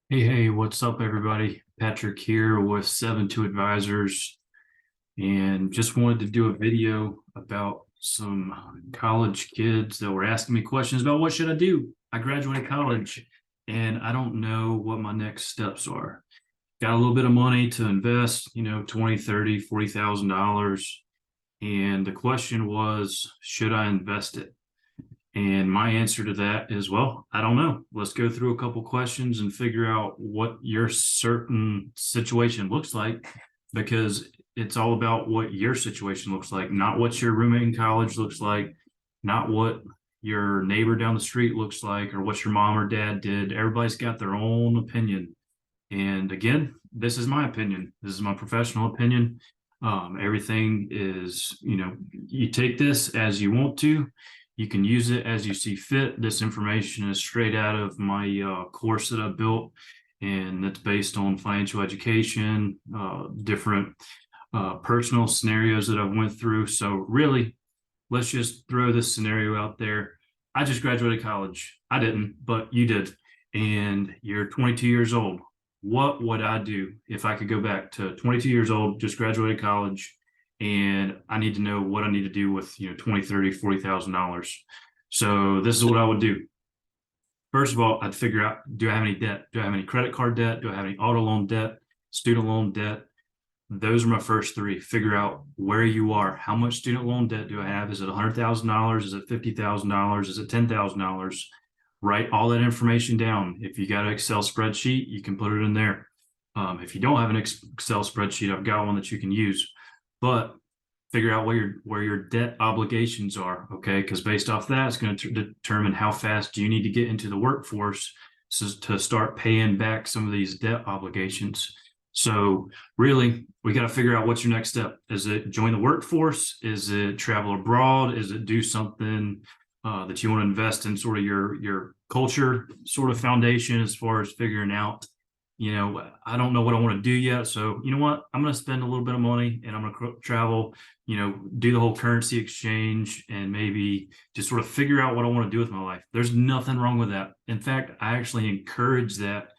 Hey, what's up, everybody? Patrick here with 7-2 Advisors, and just wanted to do a video about some college kids that were asking me questions about what should I do. I graduated college, and I don't know what my next steps are. Got a little bit of money to invest, 20, 30, $40,000. And the question was, should I invest it? And my answer to that is, well, I don't know. Let's go through a couple questions and figure out what your certain situation looks like, because it's all about what your situation looks like, not what your roommate in college looks like, not what your neighbor down the street looks like, or what your mom or dad did. Everybody's got their own opinion. And again, this is my opinion. This is my professional opinion. Everything is, you take this as you want to. You can use it as you see fit. This information is straight out of my course that I built, and that's based on financial education, different personal scenarios that I've went through. So really, let's just throw this scenario out there. I just graduated college. I didn't, but you did. And you're 22 years old. What would I do if I could go back to 22 years old, just graduated college, and I need to know what I need to do with, 20, 30, $40,000. So this is what I would do. First of all, I'd figure out, do I have any debt? Do I have any credit card debt? Do I have any auto loan debt, student loan debt? Those are my first three. Figure out where you are. How much student loan debt do I have? Is it $100,000? Is it $50,000? Is it $10,000? Write all that information down. If you got an Excel spreadsheet, you can put it in there. If you don't have an Excel spreadsheet, I've got one that you can use. But figure out where your debt obligations are, okay? Because based off that, it's going to determine how fast you need to get into the workforce to start paying back some of these debt obligations. So really, we got to figure out what's your next step. Is it join the workforce? Is it travel abroad? Is it do something that you want to invest in, sort of your culture sort of foundation, as far as figuring out, I don't know what I want to do yet. So you know what? I'm going to spend a little bit of money and I'm going to travel, do the whole currency exchange, and maybe just sort of figure out what I want to do with my life. There's nothing wrong with that. In fact, I actually encourage that,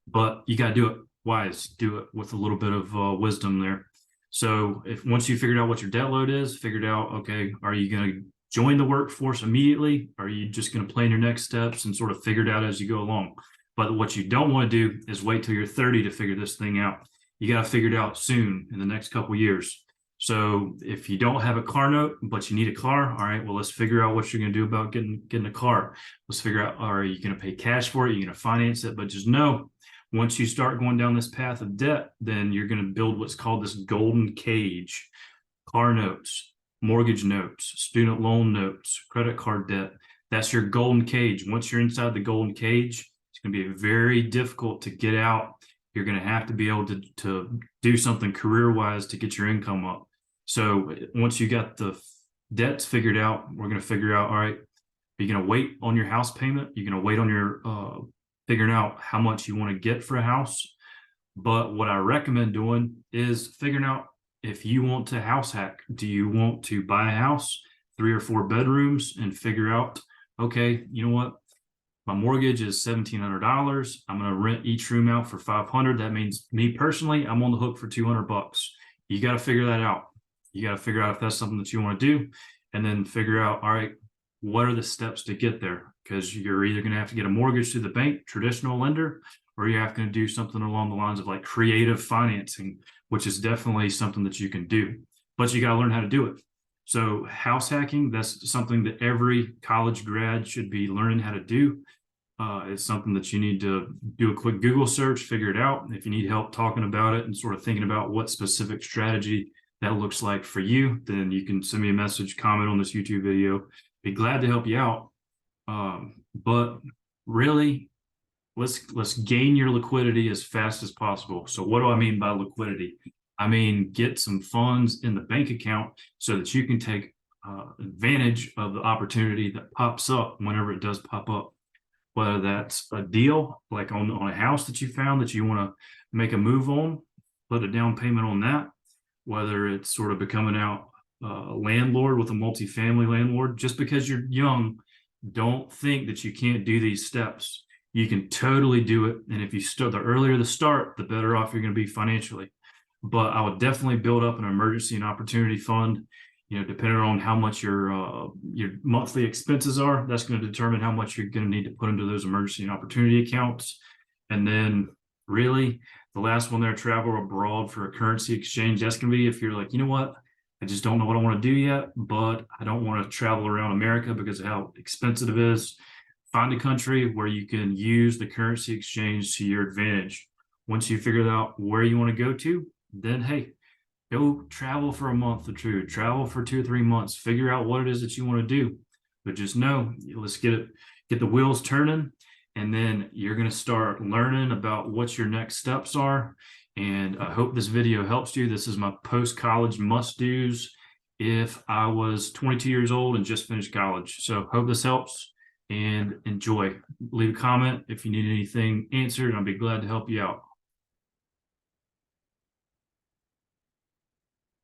but you got to do it wise, do it with a little bit of wisdom there. So if once you figured out what your debt load is, figured out, okay, are you going to join the workforce immediately? Or are you just going to plan your next steps and sort of figure it out as you go along? But what you don't want to do is wait till you're 30 to figure this thing out. You got to figure it out soon, in the next couple of years. So if you don't have a car note, but you need a car, all right, well, let's figure out what you're going to do about getting a car. Let's figure out, are you going to pay cash for it? Are you going to finance it? But just know, once you start going down this path of debt, then you're going to build what's called this golden cage: car notes, mortgage notes, student loan notes, credit card debt. That's your golden cage. Once you're inside the golden cage, it's going to be very difficult to get out. You're going to have to be able to do something career-wise to get your income up. So once you got the debts figured out, we're going to figure out, all right, are you going to wait on your house payment? You're going to wait on your figuring out how much you want to get for a house. But what I recommend doing is figuring out if you want to house hack. Do you want to buy a house, 3 or 4 bedrooms, and figure out, okay, you know what? My mortgage is $1,700. I'm going to rent each room out for $500. That means me personally, I'm on the hook for $200. You got to figure that out. You got to figure out if that's something that you want to do, and then figure out, all right, what are the steps to get there? Because you're either going to have to get a mortgage through the bank, traditional lender, or you're having to do something along the lines of like creative financing, which is definitely something that you can do, but you got to learn how to do it. So house hacking, that's something that every college grad should be learning how to do. It's something that you need to do a quick Google search, figure it out. If you need help talking about it and sort of thinking about what specific strategy that looks like for you, then you can send me a message, comment on this YouTube video. Be glad to help you out. But really, let's gain your liquidity as fast as possible. So what do I mean by liquidity? I mean, get some funds in the bank account so that you can take advantage of the opportunity that pops up whenever it does pop up. Whether that's a deal like on a house that you found that you want to make a move on, put a down payment on that. Whether it's sort of becoming out a landlord with a multifamily landlord. Just because you're young, don't think that you can't do these steps. You can totally do it. And if you start, the earlier the start, the better off you're going to be financially. But I would definitely build up an emergency and opportunity fund. Depending on how much your monthly expenses are, that's going to determine how much you're going to need to put into those emergency and opportunity accounts. And then really the last one there, travel abroad for a currency exchange. That's going to be if you're like, you know what, I just don't know what I want to do yet, but I don't want to travel around America because of how expensive it is. Find a country where you can use the currency exchange to your advantage. Once you figure out where you want to go to, then hey, go travel for a month or two, travel for 2 or 3 months, figure out what it is that you want to do. But just know, let's get the wheels turning, and then you're going to start learning about what your next steps are. And I hope this video helps you. This is my post-college must-dos if I was 22 years old and just finished college. So hope this helps and enjoy. Leave a comment if you need anything answered, and I'll be glad to help you out.